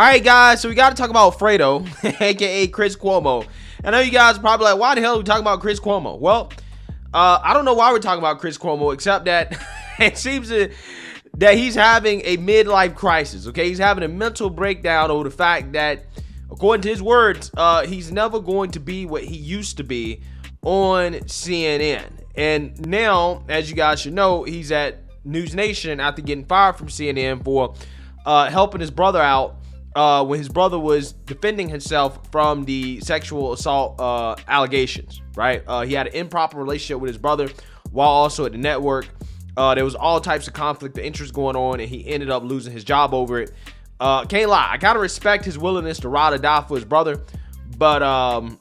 All right, guys, so we got to talk about Fredo, a.k.a. Chris Cuomo. I know you guys are probably like, why the hell are we talking about Chris Cuomo? Well, I don't know why we're talking about Chris Cuomo, except that it seems that he's having a midlife crisis, okay? He's having a mental breakdown over the fact that, according to his words, he's never going to be what he used to be on CNN. And now, as you guys should know, he's at News Nation after getting fired from CNN for helping his brother out when his brother was defending himself from the sexual assault allegations, right? He had an improper relationship with his brother while also at the network. There was all types of conflict of interest going on, and he ended up losing his job over it. Can't lie, I gotta respect his willingness to ride or die for his brother, but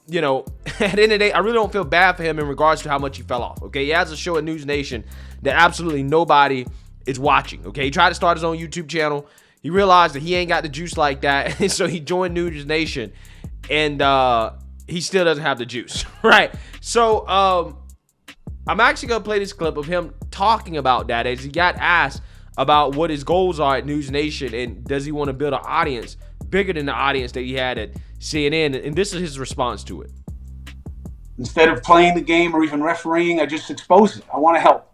you know, at the end of the day, I really don't feel bad for him in regards to how much he fell off. Okay, he has a show at News Nation that absolutely nobody is watching. Okay, he tried to start his own YouTube channel. He realized that he ain't got the juice like that, so he joined News Nation, and he still doesn't have the juice, right? So I'm actually gonna play this clip of him talking about that as he got asked about what his goals are at News Nation and does he want to build an audience bigger than the audience that he had at CNN, and this is his response to it. Instead of playing the game or even refereeing, I just expose it. I want to help.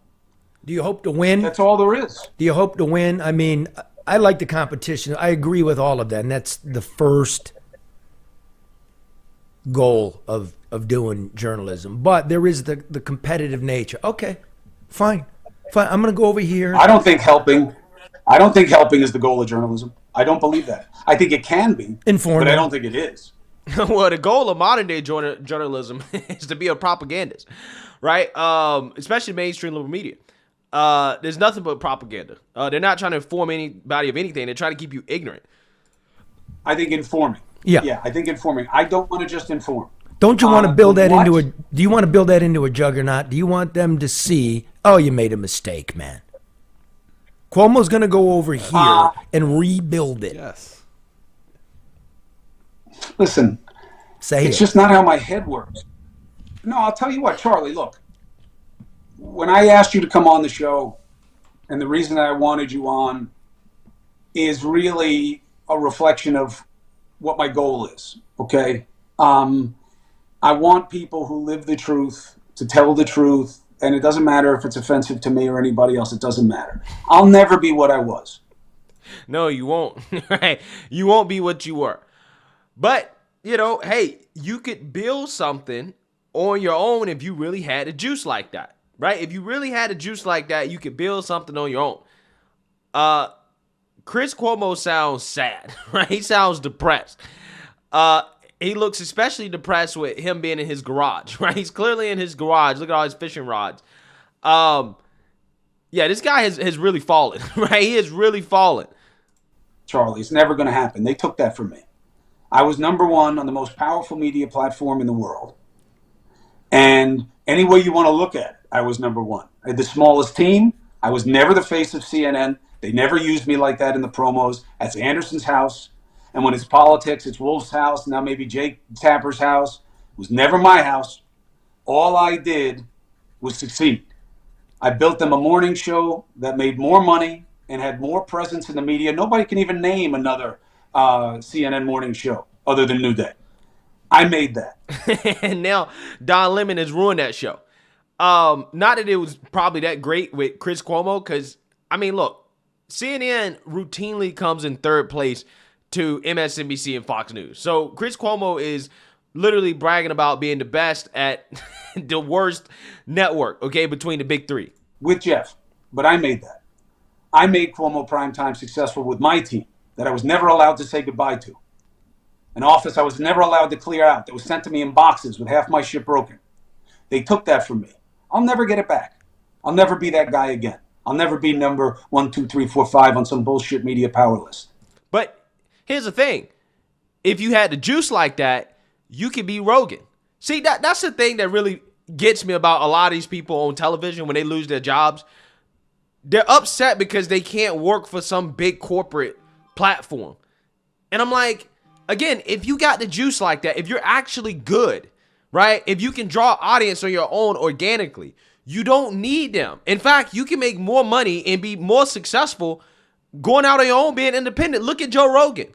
Do you hope to win? That's all there is. Do you hope to win? I mean, I like the competition. I agree with all of that, and that's the first goal of doing journalism. But there is the competitive nature. Okay, fine. I'm going to go over here. I don't think helping is the goal of journalism. I don't believe that. I think it can be, informative, but I don't think it is. Well, the goal of modern day journalism is to be a propagandist, right? Especially mainstream liberal media. There's nothing but propaganda. They're not trying to inform anybody of anything. They're trying to keep you ignorant. I think informing. Yeah, I think informing. I don't want to just inform. Don't you want to build that into a? Do you want to build that into a juggernaut? Do you want them to see? Oh, you made a mistake, man. Cuomo's going to go over here and rebuild it. Yes. Listen, it's just not how my head works. No, I'll tell you what, Charlie. Look, when I asked you to come on the show, and the reason I wanted you on is really a reflection of what my goal is. Okay. I want people who live the truth to tell the truth, and it doesn't matter if it's offensive to me or anybody else. It doesn't matter. I'll never be what I was. No, you won't. Right? You won't be what you were. But, you know, hey, you could build something on your own if you really had a juice like that, right? If you really had a juice like that, you could build something on your own. Chris Cuomo sounds sad, right? He sounds depressed. He looks especially depressed with him being in his garage, right? He's clearly in his garage. Look at all his fishing rods. Yeah, this guy has really fallen, right? He has really fallen. Charlie, it's never going to happen. They took that from me. I was number one on the most powerful media platform in the world. And any way you want to look at it, I was number one. I had the smallest team. I was never the face of CNN. They never used me like that in the promos. That's Anderson's house. And when it's politics, it's Wolf's house. Now maybe Jake Tapper's house. It was never my house. All I did was succeed. I built them a morning show that made more money and had more presence in the media. Nobody can even name another CNN morning show other than New Day. I made that. And now Don Lemon has ruined that show. Not that it was probably that great with Chris Cuomo, because, I mean, look, CNN routinely comes in third place to MSNBC and Fox News. So Chris Cuomo is literally bragging about being the best at the worst network, okay, between the big three. With Jeff. But I made that. I made Cuomo Primetime successful with my team that I was never allowed to say goodbye to. An office I was never allowed to clear out that was sent to me in boxes with half my shit broken. They took that from me. I'll never get it back. I'll never be that guy again. I'll never be number 1, 2, 3, 4, 5 on some bullshit media power list. But here's the thing. If you had the juice like that, you could be Rogan. See, that's the thing that really gets me about a lot of these people on television when they lose their jobs. They're upset because they can't work for some big corporate platform. And I'm like, again, if you got the juice like that, if you're actually good, right? If you can draw audience on your own organically, you don't need them. In fact, you can make more money and be more successful going out on your own, being independent. Look at Joe Rogan.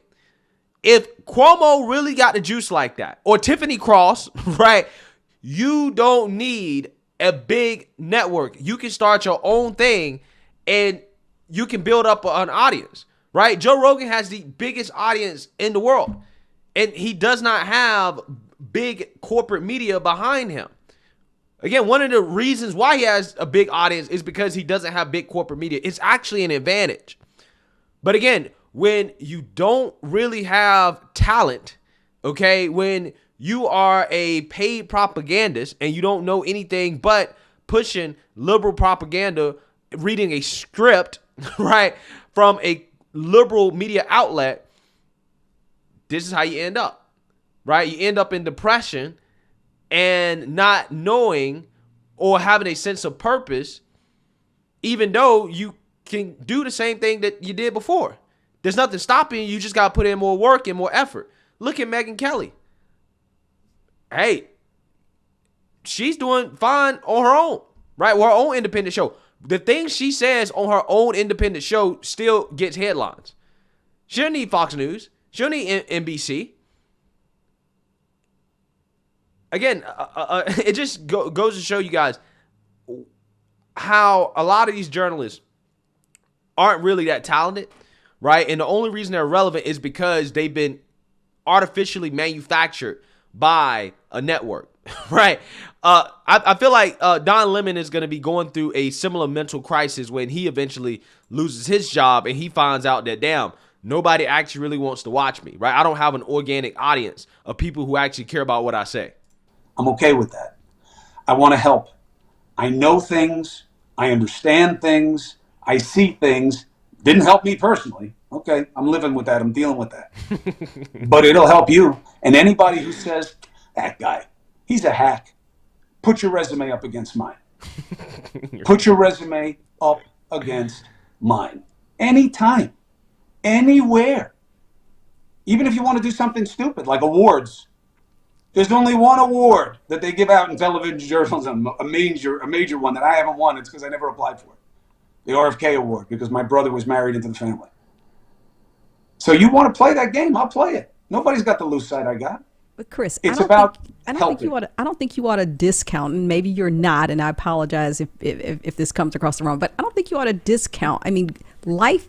if Cuomo really got the juice like that, or Tiffany Cross, right? You don't need a big network. You can start your own thing and you can build up an audience, right? Joe Rogan has the biggest audience in the world, and he does not have big corporate media behind him. Again, one of the reasons why he has a big audience is because he doesn't have big corporate media. It's actually an advantage. But again, when you don't really have talent, okay, when you are a paid propagandist and you don't know anything but pushing liberal propaganda, reading a script, right, from a liberal media outlet, this is how you end up, right? You end up in depression and not knowing or having a sense of purpose, even though you can do the same thing that you did before. There's nothing stopping you. You just got to put in more work and more effort. Look at Megyn Kelly. Hey, she's doing fine on her own, right? With her own independent show. The things she says on her own independent show still gets headlines. She doesn't need Fox News. She don't need NBC. Again, it just goes to show you guys how a lot of these journalists aren't really that talented, right? And the only reason they're relevant is because they've been artificially manufactured by a network, right? I feel like Don Lemon is going to be going through a similar mental crisis when he eventually loses his job and he finds out that, damn, nobody actually really wants to watch me, right? I don't have an organic audience of people who actually care about what I say. I'm okay with that. I want to help. I know things. I understand things. I see things. Didn't help me personally. Okay, I'm living with that. I'm dealing with that. But it'll help you. And anybody who says, that guy, he's a hack, put your resume up against mine. Put your resume up against mine. Anytime. Anywhere. Even if you want to do something stupid like awards. There's only one award that they give out in television journalism, a major one that I haven't won. It's because I never applied for it. The RFK award, because my brother was married into the family. So you want to play that game? I'll play it. Nobody's got the loose side I got. But Chris, it's about helping. I don't think you ought to discount, and maybe you're not, and I apologize if this comes across the wrong, but I don't think you ought to discount. I mean, life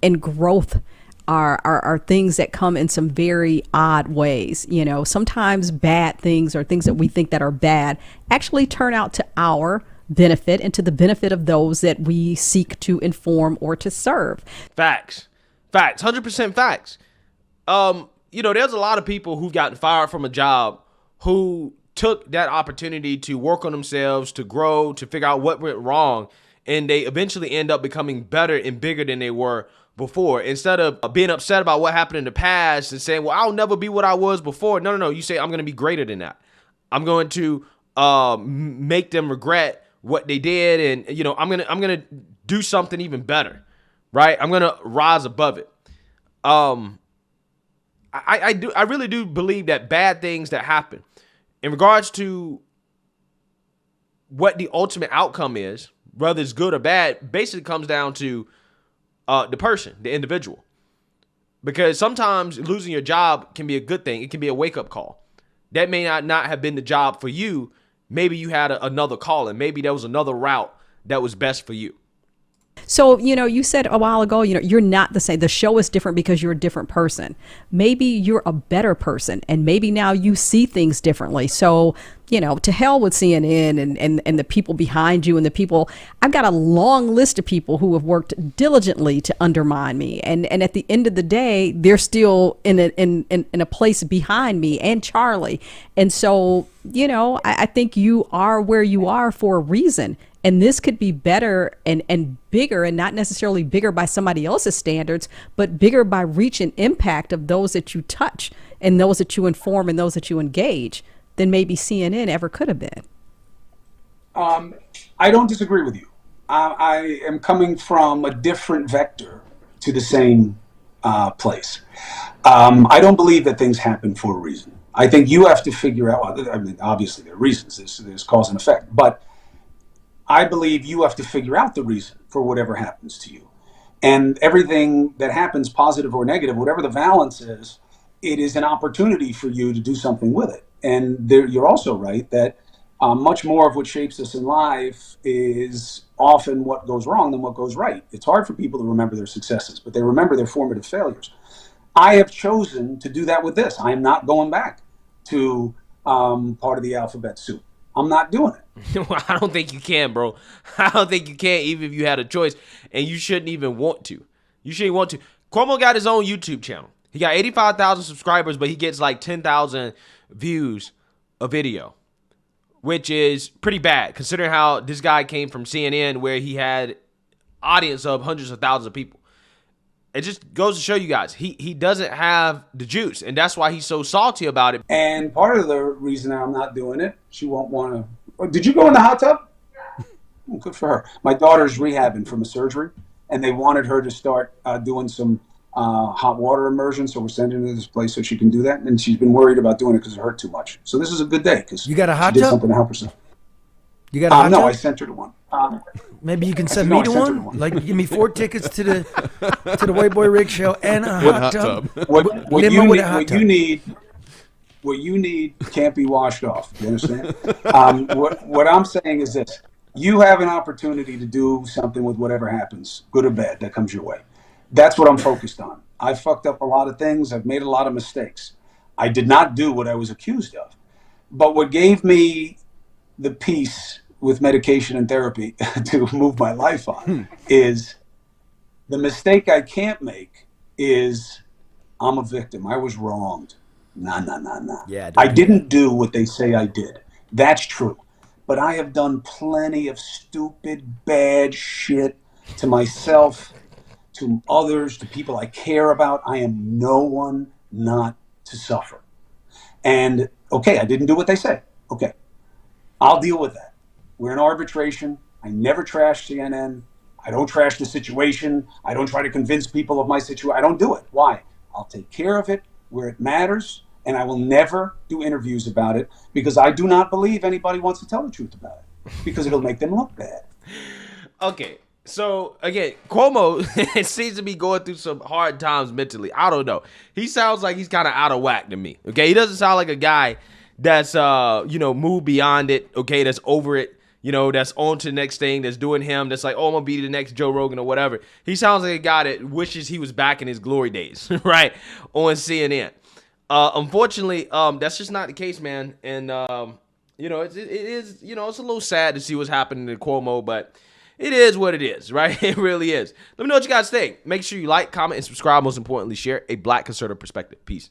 and growth are things that come in some very odd ways. You know, sometimes bad things or things that we think that are bad actually turn out to our benefit and to the benefit of those that we seek to inform or to serve. Facts. 100% facts. You know, there's a lot of people who've gotten fired from a job who took that opportunity to work on themselves, to grow, to figure out what went wrong, and they eventually end up becoming better and bigger than they were before. Instead of being upset about what happened in the past and saying, well, I'll never be what I was before. No. You say, I'm going to be greater than that. I'm going to make them regret what they did. And, you know, I'm going to do something even better, right? I'm going to rise above it. I really do believe that bad things that happen in regards to what the ultimate outcome is, whether it's good or bad, basically comes down to the person, the individual. Because sometimes losing your job can be a good thing. It can be a wake-up call. That may not have been the job for you. Maybe you had another calling. Maybe there was another route that was best for you. So, you know, you said a while ago, you know, you're not the same. The show is different because you're a different person. Maybe you're a better person, and maybe now you see things differently. So, you know, to hell with CNN and the people behind you and the people. I've got a long list of people who have worked diligently to undermine me. And at the end of the day, they're still in a place behind me and Charlie. And so, you know, I think you are where you are for a reason. And this could be better and bigger, and not necessarily bigger by somebody else's standards, but bigger by reach and impact of those that you touch and those that you inform and those that you engage than maybe CNN ever could have been. I don't disagree with you. I am coming from a different vector to the same place. I don't believe that things happen for a reason. I think you have to figure out, I mean, obviously there are reasons, there's cause and effect, but I believe you have to figure out the reason for whatever happens to you. And everything that happens, positive or negative, whatever the balance is, it is an opportunity for you to do something with it. And there, you're also right that much more of what shapes us in life is often what goes wrong than what goes right. It's hard for people to remember their successes, but they remember their formative failures. I have chosen to do that with this. I am not going back to part of the alphabet soup. I'm not doing it. I don't think you can, bro. I don't think you can, even if you had a choice, and you shouldn't even want to. You shouldn't want to. Cuomo got his own YouTube channel. He got 85,000 subscribers, but he gets like 10,000 views a video, which is pretty bad considering how this guy came from CNN, where he had audience of hundreds of thousands of people. It just goes to show you guys, he doesn't have the juice, and that's why he's so salty about it. And part of the reason that I'm not doing it, she won't want to. Oh, did you go in the hot tub? Oh, good for her. My daughter's rehabbing from a surgery, and they wanted her to start doing some hot water immersion, so we're sending her to this place so she can do that. And she's been worried about doing it because it hurt too much. So this is a good day because You got a hot she did tub? something to help herself. You got a hot No, tub? I sent her to one. Maybe you can send No, me I to sent her to one. one. Like, give me 4 tickets to the White Boy Rick show and a hot tub. What Limo with a hot tub. What you need can't be washed off. You understand? What I'm saying is this: you have an opportunity to do something with whatever happens, good or bad, that comes your way. That's what I'm focused on. I fucked up a lot of things. I've made a lot of mistakes. I did not do what I was accused of. But what gave me the peace with medication and therapy to move my life on is the mistake I can't make is I'm a victim. I was wronged. Nah. Yeah, don't I do didn't do what they say I did. That's true. But I have done plenty of stupid, bad shit to myself, to others, to people I care about. I am no one not to suffer. And okay, I didn't do what they say. Okay, I'll deal with that. We're in arbitration. I never trash CNN. I don't trash the situation. I don't try to convince people of my situation. I don't do it. Why? I'll take care of it where it matters, and I will never do interviews about it because I do not believe anybody wants to tell the truth about it because it'll make them look bad. Okay, so again, Cuomo seems to be going through some hard times mentally. I don't know. He sounds like he's kind of out of whack to me. Okay, he doesn't sound like a guy that's moved beyond it. Okay, that's over it. That's on to the next thing. That's doing him. That's like, oh, I'm gonna be the next Joe Rogan or whatever. He sounds like a guy that wishes he was back in his glory days, right, on CNN. Unfortunately, that's just not the case, man. And it is it's a little sad to see what's happening to Cuomo, but it is what it is, right? It really is. Let me know what you guys think. Make sure you like, comment, and subscribe. Most importantly, share a Black conservative perspective. Peace.